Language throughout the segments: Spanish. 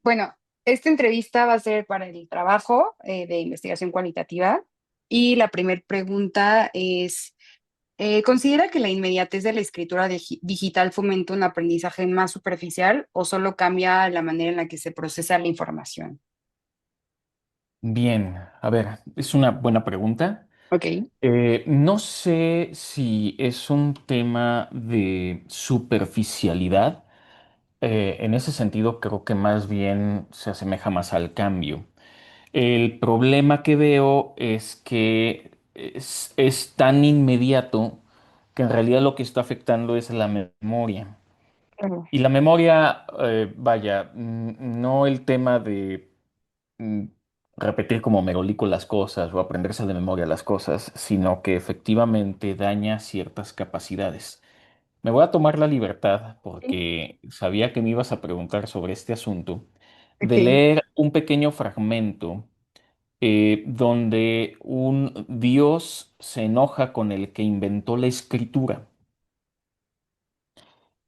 Bueno, esta entrevista va a ser para el trabajo de investigación cualitativa y la primera pregunta es, ¿considera que la inmediatez de la escritura digital fomenta un aprendizaje más superficial o solo cambia la manera en la que se procesa la información? Bien, a ver, es una buena pregunta. Ok. No sé si es un tema de superficialidad. En ese sentido, creo que más bien se asemeja más al cambio. El problema que veo es que es tan inmediato que en realidad lo que está afectando es la memoria. Claro. Y la memoria, vaya, no el tema de mm, repetir como merolico las cosas o aprenderse de memoria las cosas, sino que efectivamente daña ciertas capacidades. Me voy a tomar la libertad, Sí. porque sabía que me ibas a preguntar sobre este asunto, de Ok. leer un pequeño fragmento donde un dios se enoja con el que inventó la escritura.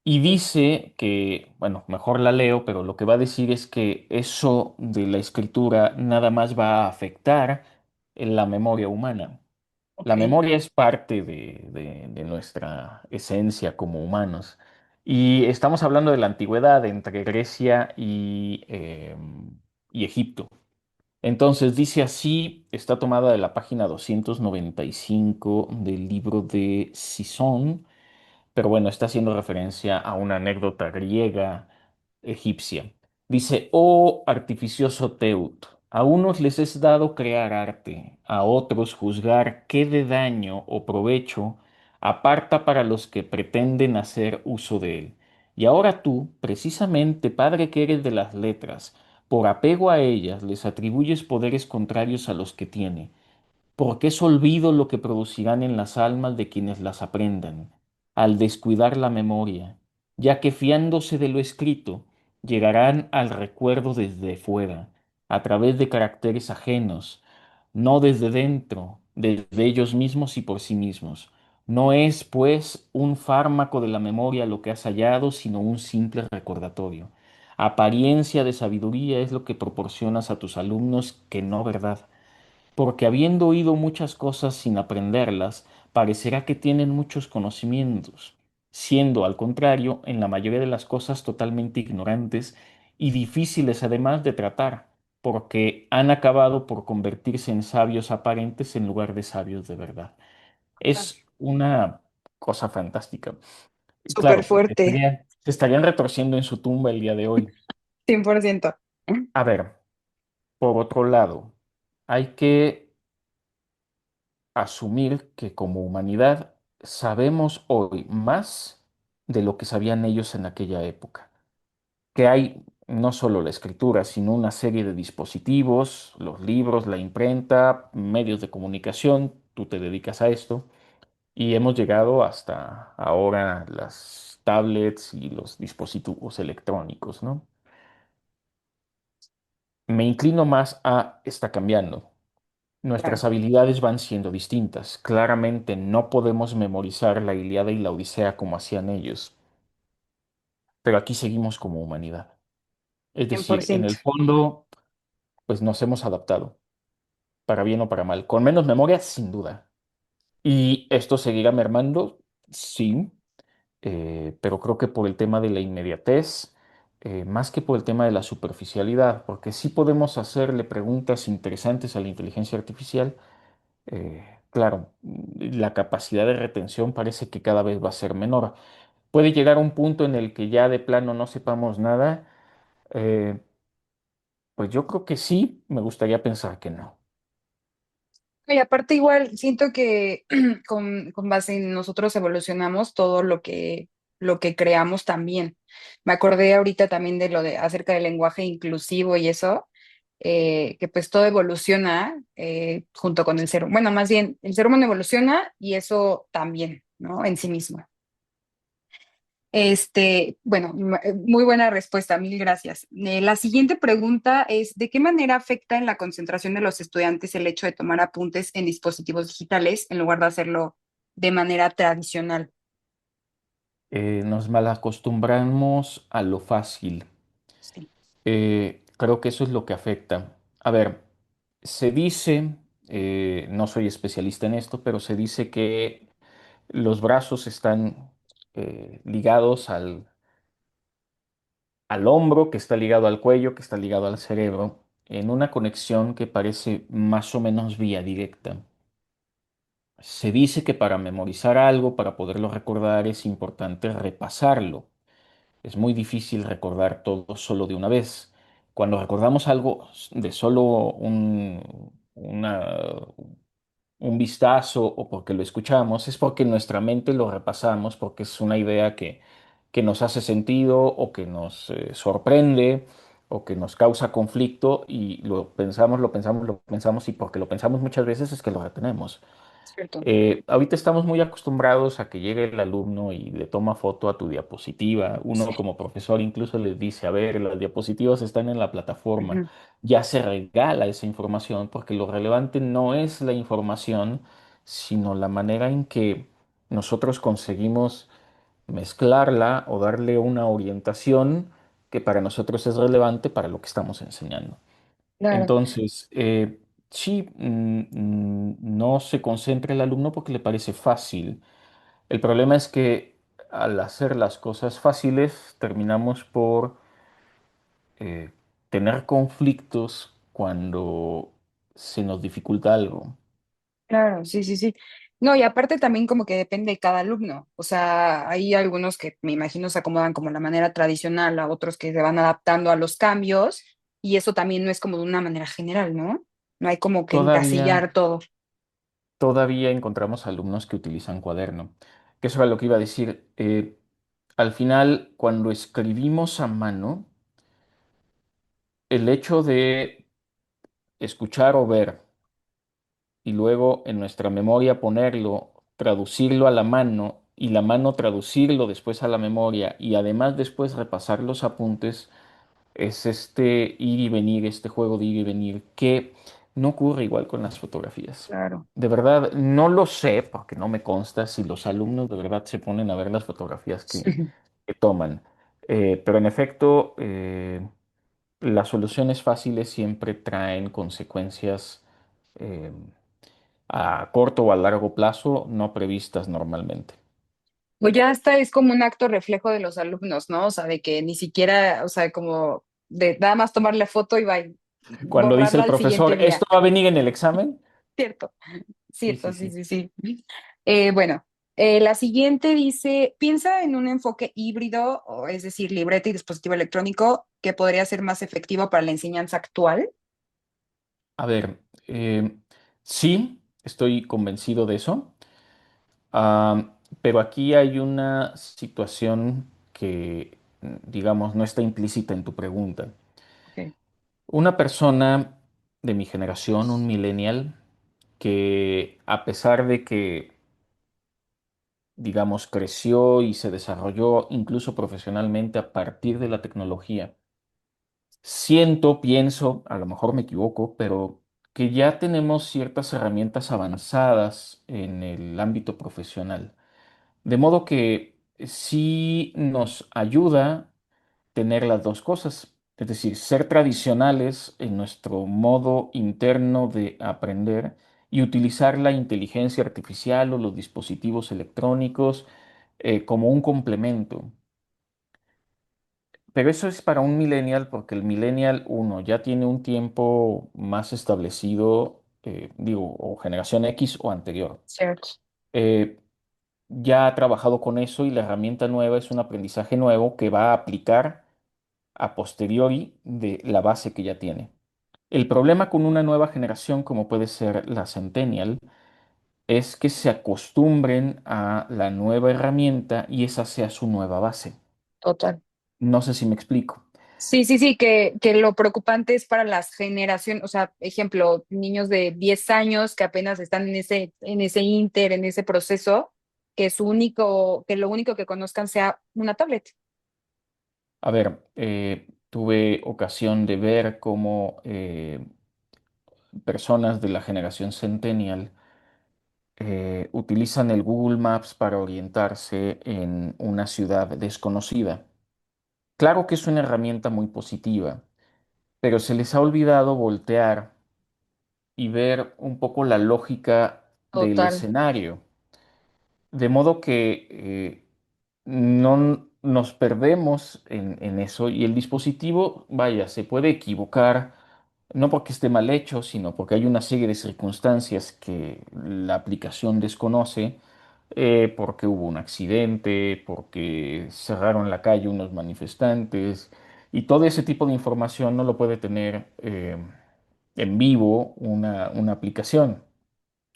Y dice que, bueno, mejor la leo, pero lo que va a decir es que eso de la escritura nada más va a afectar en la memoria humana. La Ok. memoria es parte de nuestra esencia como humanos. Y estamos hablando de la antigüedad entre Grecia y Egipto. Entonces dice así, está tomada de la página 295 del libro de Sisón, pero bueno, está haciendo referencia a una anécdota griega egipcia. Dice, oh artificioso Teut, a unos les es dado crear arte, a otros juzgar qué de daño o provecho aparta para los que pretenden hacer uso de él. Y ahora tú, precisamente, padre que eres de las letras, por apego a ellas les atribuyes poderes contrarios a los que tiene, porque es olvido lo que producirán en las almas de quienes las aprendan, al descuidar la memoria, ya que fiándose de lo escrito, llegarán al recuerdo desde fuera, a través de caracteres ajenos, no desde dentro, desde ellos mismos y por sí mismos. No es, pues, un fármaco de la memoria lo que has hallado, sino un simple recordatorio. Apariencia de sabiduría es lo que proporcionas a tus alumnos, que no verdad, porque habiendo oído muchas cosas sin aprenderlas, parecerá que tienen muchos conocimientos, siendo al contrario, en la mayoría de las cosas totalmente ignorantes y difíciles además de tratar, porque han acabado por convertirse en sabios aparentes en lugar de sabios de verdad. Ah, Es una cosa fantástica. Y súper claro, fuerte. se estarían retorciendo en su tumba el día de hoy. 100%. A ver, por otro lado, hay que asumir que como humanidad sabemos hoy más de lo que sabían ellos en aquella época, que hay no solo la escritura, sino una serie de dispositivos, los libros, la imprenta, medios de comunicación, tú te dedicas a esto, y hemos llegado hasta ahora las tablets y los dispositivos electrónicos, ¿no? Me inclino más a está cambiando. Claro, Nuestras habilidades van siendo distintas. Claramente no podemos memorizar la Ilíada y la Odisea como hacían ellos, pero aquí seguimos como humanidad. Es cien por decir, en ciento. el fondo, pues nos hemos adaptado, para bien o para mal, con menos memoria, sin duda. Y esto seguirá mermando, sí, pero creo que por el tema de la inmediatez, más que por el tema de la superficialidad, porque sí podemos hacerle preguntas interesantes a la inteligencia artificial. Claro, la capacidad de retención parece que cada vez va a ser menor. Puede llegar a un punto en el que ya de plano no sepamos nada. eh, pues yo creo que sí, me gustaría pensar que no. Y aparte igual siento que con base en nosotros evolucionamos todo lo que creamos también. Me acordé ahorita también de lo de acerca del lenguaje inclusivo y eso, que pues todo evoluciona junto con el ser humano. Bueno, más bien, el ser humano evoluciona y eso también, ¿no? En sí mismo. Bueno, muy buena respuesta, mil gracias. La siguiente pregunta es, ¿de qué manera afecta en la concentración de los estudiantes el hecho de tomar apuntes en dispositivos digitales en lugar de hacerlo de manera tradicional? Nos malacostumbramos a lo fácil. Sí. Creo que eso es lo que afecta. A ver, se dice, no soy especialista en esto, pero se dice que los brazos están ligados al hombro, que está ligado al cuello, que está ligado al cerebro, en una conexión que parece más o menos vía directa. Se dice que para memorizar algo, para poderlo recordar, es importante repasarlo. Es muy difícil recordar todo solo de una vez. Cuando recordamos algo de solo un vistazo o porque lo escuchamos, es porque nuestra mente lo repasamos, porque es una idea que nos hace sentido o que nos sorprende o que nos causa conflicto y lo pensamos, lo pensamos, lo pensamos y porque lo pensamos muchas veces es que lo retenemos. ¿cierto? Ahorita estamos muy acostumbrados a que llegue el alumno y le toma foto a tu diapositiva. Uno como profesor incluso les dice, a ver, las diapositivas están en la plataforma. Ujú, Ya se regala esa información porque lo relevante no es la información, sino la manera en que nosotros conseguimos mezclarla o darle una orientación que para nosotros es relevante para lo que estamos enseñando. claro, Entonces, sí, no se concentra el alumno porque le parece fácil. El problema es que al hacer las cosas fáciles terminamos por eh, tener conflictos cuando se nos dificulta algo. claro, sí, sí, sí. No, y aparte también como que depende de cada alumno. O sea, hay algunos que me imagino se acomodan como la manera tradicional, a otros que se van adaptando a los cambios, y eso también no es como de una manera general, ¿no? No hay como que Todavía, encasillar todo. todavía encontramos alumnos que utilizan cuaderno, que eso era lo que iba a decir. Al final, cuando escribimos a mano, el hecho de escuchar o ver y luego en nuestra memoria ponerlo, traducirlo a la mano y la mano traducirlo después a la memoria y además después repasar los apuntes, es este ir y venir, este juego de ir y venir que no ocurre igual con las fotografías. Claro. De verdad, no lo sé porque no me consta si los alumnos de verdad se ponen a ver las fotografías que toman. Pero en efecto, las soluciones fáciles siempre traen consecuencias eh, a corto o a largo plazo no previstas normalmente. O ya hasta es como un acto reflejo de los alumnos, ¿no? O sea, de que ni siquiera, o sea, como de nada más tomarle foto y va y Cuando dice borrarla el al siguiente profesor, ¿esto día. va a venir en el examen? Cierto, Sí, sí, cierto, sí, sí. sí, sí. Bueno, la siguiente dice, piensa en un enfoque híbrido, o es decir, libreta y dispositivo electrónico, que podría ser más efectivo para la enseñanza actual. A ver, sí, estoy convencido de eso. Pero aquí hay una situación que, digamos, no está implícita en tu pregunta. Ok, Una persona de mi generación, un millennial, que a pesar de que, digamos, creció y se desarrolló incluso profesionalmente a partir de la tecnología, siento, pienso, a lo mejor me equivoco, pero que ya tenemos ciertas herramientas avanzadas en el ámbito profesional. De modo que sí nos ayuda tener las dos cosas, es decir, ser tradicionales en nuestro modo interno de aprender y utilizar la inteligencia artificial o los dispositivos electrónicos como un complemento. Pero eso es para un millennial porque el millennial, uno, ya tiene un tiempo más establecido, digo, o generación X o anterior. cierto, Eh, ya ha trabajado con eso y la herramienta nueva es un aprendizaje nuevo que va a aplicar a posteriori de la base que ya tiene. El problema con una nueva generación, como puede ser la Centennial, es que se acostumbren a la nueva herramienta y esa sea su nueva base. total. No sé si me explico. Sí, sí, sí, que lo preocupante es para las generaciones, o sea, ejemplo, niños de 10 años que apenas están en ese inter, en ese proceso, que su único, que lo único que conozcan sea una tablet. A ver, tuve ocasión de ver cómo personas de la generación Centennial utilizan el Google Maps para orientarse en una ciudad desconocida. Claro que es una herramienta muy positiva, pero se les ha olvidado voltear y ver un poco la lógica del Total. escenario. De modo que no nos perdemos en eso y el dispositivo, vaya, se puede equivocar, no porque esté mal hecho, sino porque hay una serie de circunstancias que la aplicación desconoce, porque hubo un accidente, porque cerraron la calle unos manifestantes y todo ese tipo de información no lo puede tener en vivo una aplicación.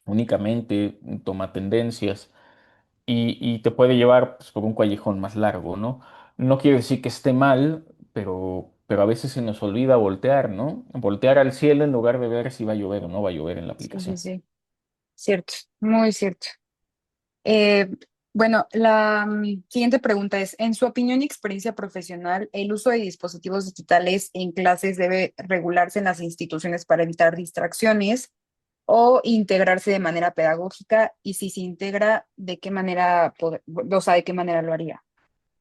Únicamente toma tendencias y te puede llevar pues, por un callejón más largo, ¿no? No quiere decir que esté mal, pero a veces se nos olvida voltear, ¿no? Voltear al cielo en lugar de ver si va a llover o no va a llover en la Sí, sí, aplicación. sí. Cierto, muy cierto. Eh, bueno, la siguiente pregunta es, en su opinión y experiencia profesional, ¿el uso de dispositivos digitales en clases debe regularse en las instituciones para evitar distracciones o integrarse de manera pedagógica? Y si se integra, ¿de qué manera, o sea, de qué manera lo haría?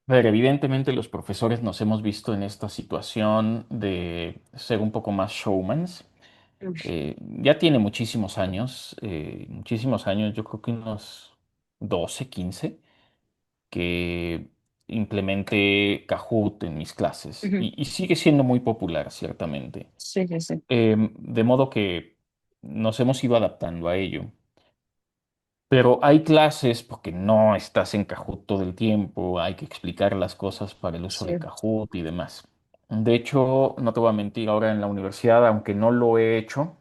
A ver, evidentemente los profesores nos hemos visto en esta situación de ser un poco más showmans. Mm. Ya tiene muchísimos años, yo creo que unos 12, 15 que implementé Kahoot en mis clases Ujú. y sigue siendo muy popular, ciertamente. Sí, sí, sí, De modo que nos hemos ido adaptando a ello. Pero hay clases, porque no estás en Kahoot todo el tiempo, hay que explicar las cosas para el uso de sí, Kahoot y demás. De hecho, no te voy a mentir, ahora en la universidad, aunque no lo he hecho,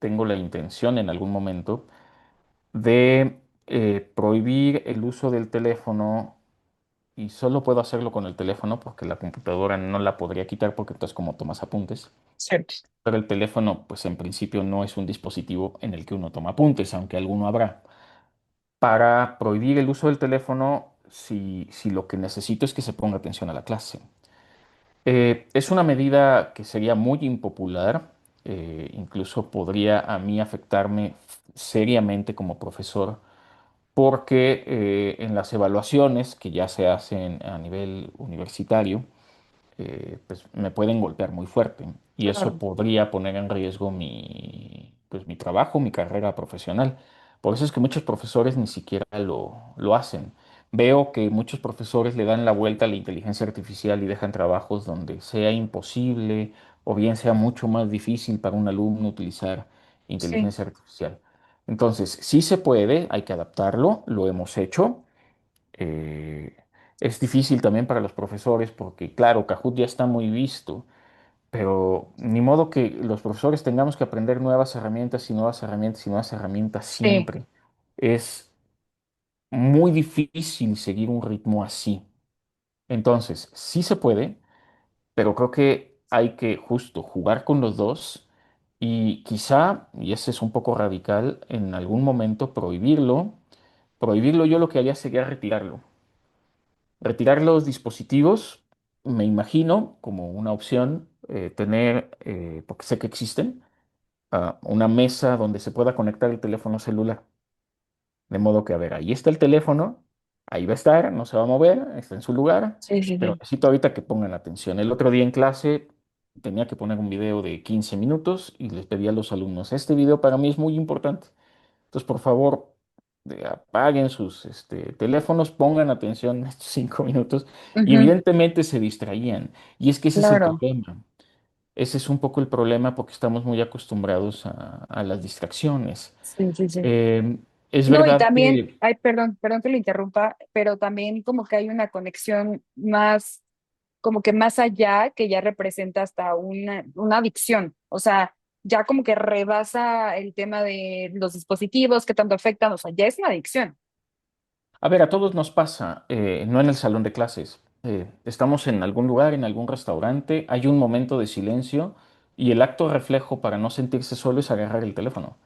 tengo la intención en algún momento de prohibir el uso del teléfono y solo puedo hacerlo con el teléfono porque la computadora no la podría quitar porque entonces como tomas apuntes. cierto. Pero el teléfono, pues en principio no es un dispositivo en el que uno toma apuntes, aunque alguno habrá. Para prohibir el uso del teléfono, si lo que necesito es que se ponga atención a la clase. Es una medida que sería muy impopular, incluso podría a mí afectarme seriamente como profesor porque en las evaluaciones que ya se hacen a nivel universitario, pues me pueden golpear muy fuerte y eso Claro. podría poner en riesgo pues mi trabajo, mi carrera profesional. Por eso es que muchos profesores ni siquiera lo hacen. Veo que muchos profesores le dan la vuelta a la inteligencia artificial y dejan trabajos donde sea imposible o bien sea mucho más difícil para un alumno utilizar Sí, inteligencia artificial. Entonces, sí se puede, hay que adaptarlo, lo hemos hecho. Eh, es difícil también para los profesores porque, claro, Kahoot ya está muy visto, pero ni modo que los profesores tengamos que aprender nuevas herramientas y nuevas herramientas y nuevas herramientas sí, siempre. Es muy difícil seguir un ritmo así. Entonces, sí se puede, pero creo que hay que justo jugar con los dos y quizá, y ese es un poco radical, en algún momento prohibirlo. Prohibirlo yo lo que haría sería retirarlo. Retirar los dispositivos, me imagino como una opción, tener, porque sé que existen, una mesa donde se pueda conectar el teléfono celular. De modo que, a ver, ahí está el teléfono, ahí va a estar, no se va a mover, está en su lugar, sí, sí, pero sí. necesito ahorita que pongan atención. El otro día en clase tenía que poner un video de 15 minutos y les pedí a los alumnos, este video para mí es muy importante. Entonces, por favor, apaguen sus teléfonos, pongan atención en estos 5 minutos. Y Ujú. evidentemente se distraían. Y es que ese es el Claro. problema. Ese es un poco el problema porque estamos muy acostumbrados a las distracciones. Sí, sí, sí. Eh, es No, y verdad también, que, ay, perdón, perdón que lo interrumpa, pero también como que hay una conexión más, como que más allá, que ya representa hasta una adicción. O sea, ya como que rebasa el tema de los dispositivos, que tanto afectan, o sea, ya es una adicción. a ver, a todos nos pasa, no en el salón de clases. Estamos en algún lugar, en algún restaurante, hay un momento de silencio y el acto reflejo para no sentirse solo es agarrar el teléfono.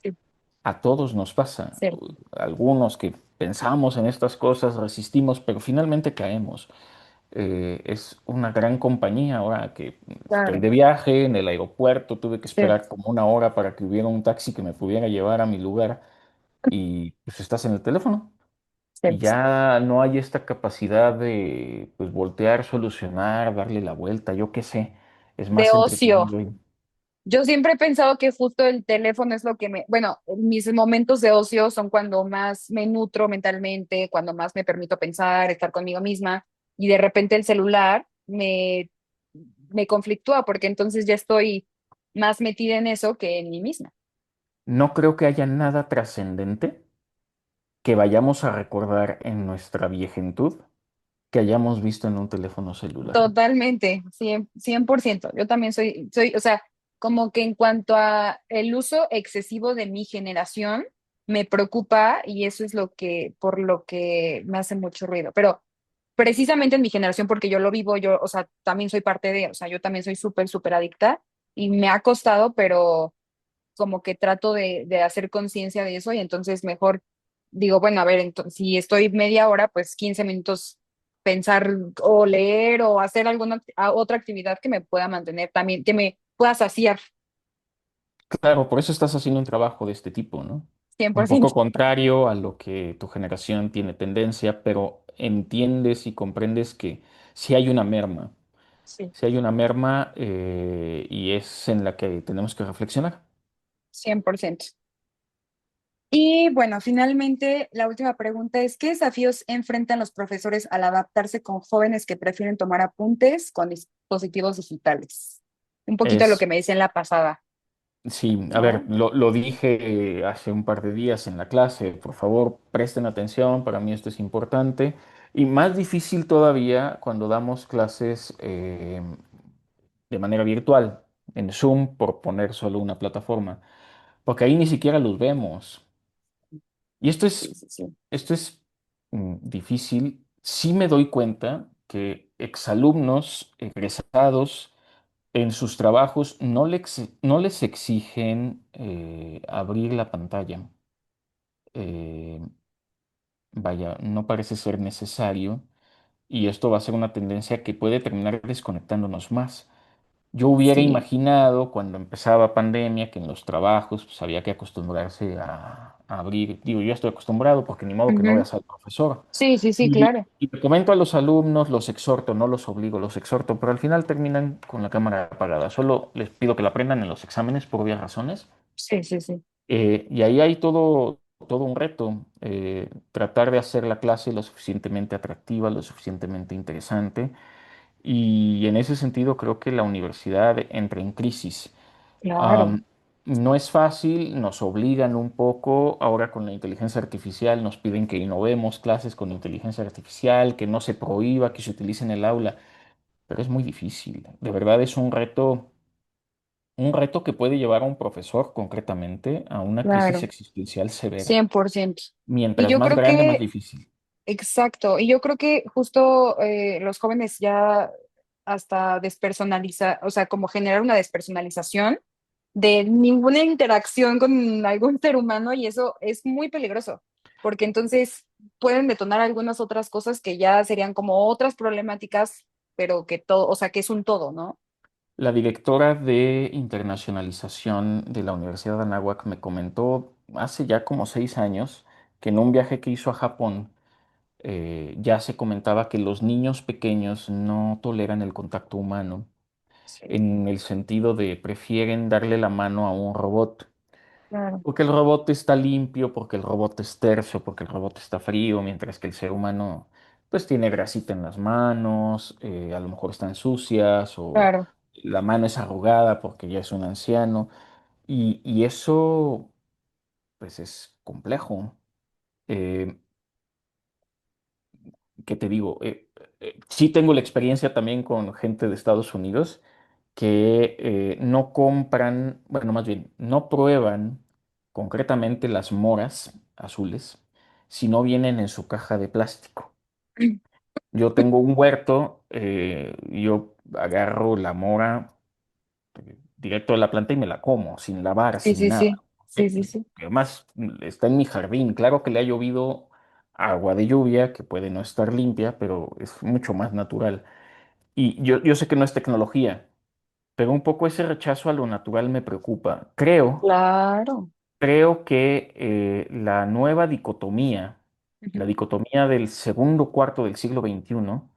Sí, A todos nos pasa. cierto. Algunos que pensamos en estas cosas, resistimos, pero finalmente caemos. Es una gran compañía. Ahora que estoy Claro, de viaje en el aeropuerto, tuve que cierto, esperar como una hora para que hubiera un taxi que me pudiera llevar a mi lugar y pues estás en el teléfono. Y cierto. ya no hay esta capacidad de pues voltear, solucionar, darle la vuelta, yo qué sé. es De más ocio. entretenido. Yo siempre he pensado que justo el teléfono es lo que bueno, mis momentos de ocio son cuando más me nutro mentalmente, cuando más me permito pensar, estar conmigo misma, y de repente el celular me conflictúa porque entonces ya estoy más metida en eso que en mí misma. No creo que haya nada trascendente que vayamos a recordar en nuestra viejentud que hayamos visto en un teléfono celular. Totalmente, 100%. Yo también o sea, como que en cuanto a el uso excesivo de mi generación, me preocupa y eso es por lo que me hace mucho ruido. Pero precisamente en mi generación, porque yo lo vivo, yo, o sea, también soy parte o sea, yo también soy súper, súper adicta y me ha costado, pero como que trato de hacer conciencia de eso y entonces mejor digo, bueno, a ver, si estoy media hora, pues 15 minutos pensar o leer o hacer alguna otra actividad que me pueda mantener también, que me pueda saciar Claro, por eso estás haciendo un trabajo de este tipo, ¿no? cien Un por poco ciento contrario a lo que tu generación tiene tendencia, pero entiendes y comprendes que si hay una merma, Sí, si hay una merma y es en la que tenemos que reflexionar. 100%. Y bueno, finalmente, la última pregunta es, ¿qué desafíos enfrentan los profesores al adaptarse con jóvenes que prefieren tomar apuntes con dispositivos digitales? Un poquito lo que Es, me dice en la pasada, sí, a ver, ¿no? lo dije hace un par de días en la clase, por favor, presten atención, para mí esto es importante. Y más difícil todavía cuando damos clases de manera virtual, en Zoom, por poner solo una plataforma, porque ahí ni siquiera los vemos. Y Sí, sí, sí. esto es difícil. Sí me doy cuenta que exalumnos egresados en sus trabajos no les exigen abrir la pantalla. Eh, vaya, no parece ser necesario y esto va a ser una tendencia que puede terminar desconectándonos más. Yo hubiera Sí. imaginado cuando empezaba pandemia que en los trabajos pues, había que acostumbrarse a abrir. Digo, yo ya estoy acostumbrado porque ni modo que no Ujú. veas al profesor. Sí, sí, sí, Y, claro. y le comento a los alumnos, los exhorto, no los obligo, los exhorto, pero al final terminan con la cámara apagada. Solo les pido que la aprendan en los exámenes por obvias razones. Sí, sí, sí. Y ahí hay todo un reto, tratar de hacer la clase lo suficientemente atractiva, lo suficientemente interesante. Y en ese sentido creo que la universidad entra en crisis. Claro, Am, no es fácil, nos obligan un poco, ahora con la inteligencia artificial nos piden que innovemos clases con inteligencia artificial, que no se prohíba que se utilice en el aula, pero es muy difícil. De verdad es un reto que puede llevar a un profesor concretamente a una crisis claro, existencial severa. 100%. Y Mientras yo más creo grande, más que, difícil. exacto, y yo creo que justo los jóvenes ya hasta despersonalizar, o sea, como generar una despersonalización de ninguna interacción con algún ser humano y eso es muy peligroso, porque entonces pueden detonar algunas otras cosas que ya serían como otras problemáticas, pero que todo, o sea, que es un todo, ¿no? La directora de internacionalización de la Universidad de Anáhuac me comentó hace ya como 6 años que en un viaje que hizo a Japón ya se comentaba que los niños pequeños no toleran el contacto humano Sí, en el sentido de prefieren darle la mano a un robot. claro, Porque el robot está limpio, porque el robot es terso, porque el robot está frío, mientras que el ser humano pues tiene grasita en las manos, a lo mejor están sucias o claro, la mano es arrugada porque ya es un anciano. Y eso pues es complejo. Eh, ¿Qué te digo? Sí tengo la experiencia también con gente de Estados Unidos que no compran, bueno, más bien, no prueban concretamente las moras azules si no vienen en su caja de plástico. Yo tengo un huerto, yo agarro la mora directo de la planta y me la como, sin lavar, sí, sin sí, nada. sí, sí, sí, Porque sí, además está en mi jardín. Claro que le ha llovido agua de lluvia, que puede no estar limpia, pero es mucho más natural. Y yo sé que no es tecnología, pero un poco ese rechazo a lo natural me preocupa. claro. Creo que la nueva dicotomía, la Ujú. dicotomía del segundo cuarto del siglo XXI,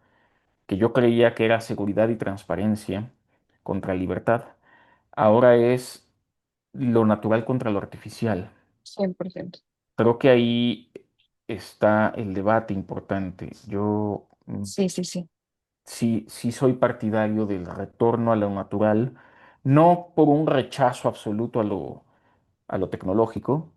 que yo creía que era seguridad y transparencia, contra libertad. Ahora es lo natural contra lo artificial. 100%. Creo que ahí está el debate importante. Yo Sí, sí, sí, sí soy partidario del retorno a lo natural, no por un rechazo absoluto a lo tecnológico,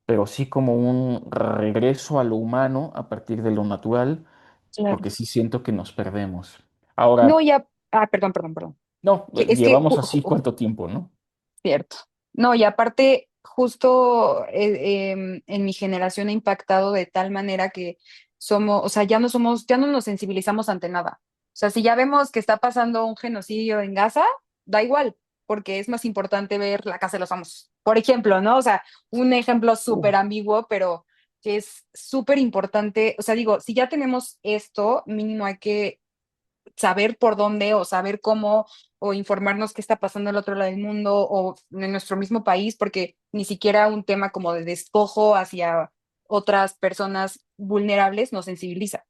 pero sí como un regreso a lo humano a partir de lo natural, claro. porque sí siento que nos perdemos. No, Ahora, ya, perdón, perdón, perdón. no, Que es que llevamos así cuánto tiempo, ¿no? cierto. No, y aparte, justo en mi generación ha impactado de tal manera que somos, o sea, ya no nos sensibilizamos ante nada. O sea, si ya vemos que está pasando un genocidio en Gaza, da igual, porque es más importante ver la Casa de los Famosos. Por ejemplo, ¿no? O sea, un ejemplo súper ambiguo, pero que es súper importante. O sea, digo, si ya tenemos esto, mínimo hay que saber por dónde o saber cómo o informarnos qué está pasando al otro lado del mundo o en nuestro mismo país, porque ni siquiera un tema como de despojo hacia otras personas vulnerables nos sensibiliza.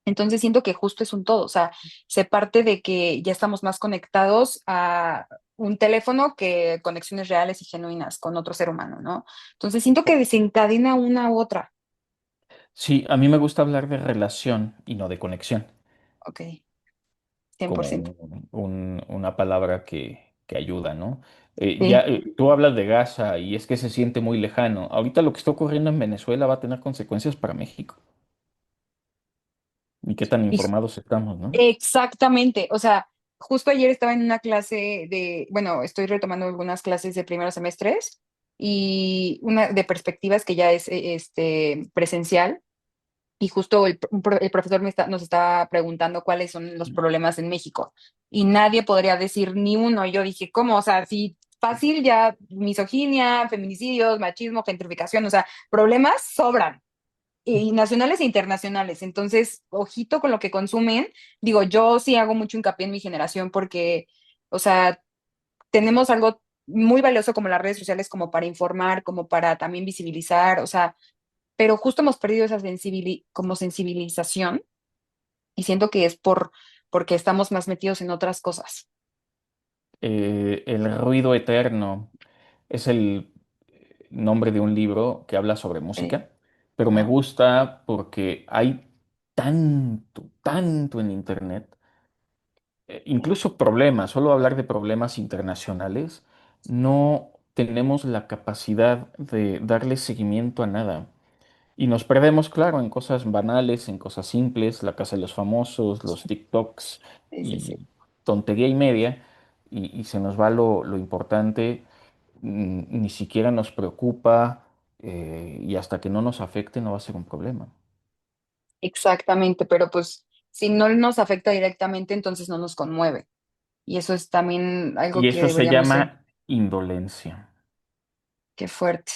Entonces siento que justo es un todo, o sea, se parte de que ya estamos más conectados a un teléfono que conexiones reales y genuinas con otro ser humano, ¿no? Entonces siento que desencadena una u otra. Sí, a mí me gusta hablar de relación y no de conexión, Ok, 100%. como una palabra que ayuda, ¿no? Sí. Tú hablas de Gaza y es que se siente muy lejano. Ahorita lo que está ocurriendo en Venezuela va a tener consecuencias para México. Y qué tan Y informados estamos, ¿no? exactamente, o sea, justo ayer estaba en una clase de, bueno, estoy retomando algunas clases de primeros semestres y una de perspectivas que ya es presencial y justo el profesor nos está preguntando cuáles son los problemas en México y nadie podría decir ni uno. Y yo dije, ¿cómo? O sea, si fácil ya misoginia, feminicidios, machismo, gentrificación, o sea, problemas sobran y nacionales e internacionales. Entonces, ojito con lo que consumen. Digo, yo sí hago mucho hincapié en mi generación porque, o sea, tenemos algo muy valioso como las redes sociales como para informar, como para también visibilizar, o sea, pero justo hemos perdido esa como sensibilización y siento que es porque estamos más metidos en otras cosas. El ruido eterno es el nombre de un libro que habla sobre Sí, música, pero me ajá, gusta porque hay tanto en Internet, sí, incluso problemas, solo hablar de problemas internacionales, no tenemos la capacidad de darle seguimiento a nada. Y nos perdemos, claro, en cosas banales, en cosas simples, la casa de los famosos, los TikToks sí, sí, sí. y tontería y media, y se nos va lo importante, ni siquiera nos preocupa, y hasta que no nos afecte no va a ser un problema. Exactamente, pero pues si no nos afecta directamente, entonces no nos conmueve. Y eso es también algo Y que eso se deberíamos ser. llama indolencia. Qué fuerte.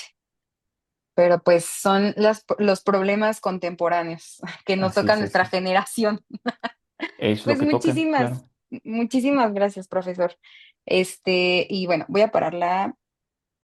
Pero pues son los problemas contemporáneos que nos Así toca a es nuestra eso. generación. Es lo Pues que toca, claro. muchísimas gracias, profesor. Y bueno, voy a pararla